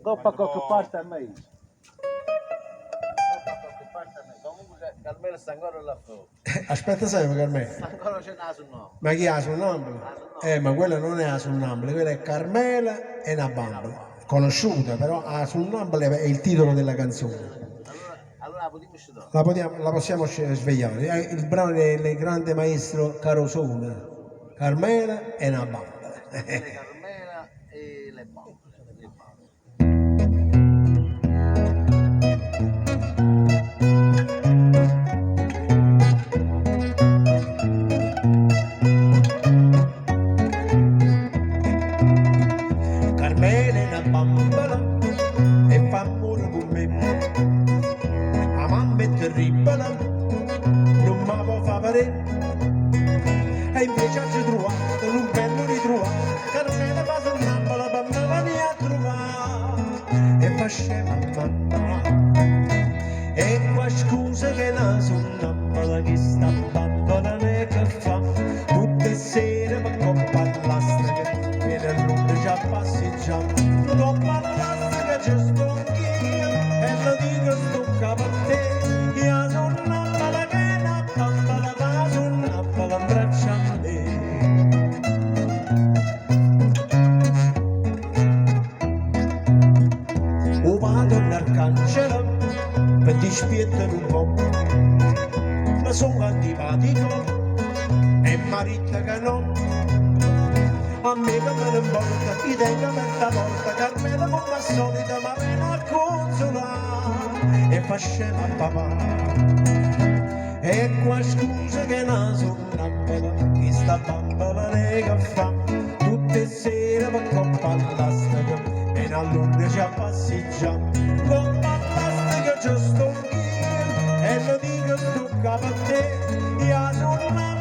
Coppa qualche parte a me. Comunque Carmelo sta ancora là fuori. Aspetta sempre Carmelo. Ancora c'è una sul nome. Ma chi ha sonnambula? Ma quella non è la sonnambula, quella è Carmela e una bambola. Conosciuta, però la sonnambula è il titolo della canzone. Allora la potremmo La possiamo svegliare. Il brano del grande maestro Carosone. Carmela e una bambola. Carmela e le bombole. Carmela è una bambola e fa amore con me. La mamma è terribile, non mi può fare vedere. E invece ci trovato, non bello ritrovato, Carmela fa sonnambola per me venire a trovare. E fa scema mamma, e qua scusa che la sonnambola che sta bambola ne che fa. Tutte sere per coppa all'astra che viene a lungo già passeggiamo. Coppa all'astra che ci sto anch'io e lo dico sto capo a te. Io sonnambola che è una bambola, ma sonnambola abbraccia a me. O vado all'arcangelo per dispiettare un po', ma sono antipatico e marito che no. A me che me ne importa, ti tengo per la porta, Carmela come al solito ma viene a consolare e fa scema a papà. E qua scusa che la sonnambola, chi sta bambola ne che fa, tutte sere per coppa all'astra e a lungo ci passeggiamo. Coppa all'astra che ci sto io e lo dico sto capo a te, io sono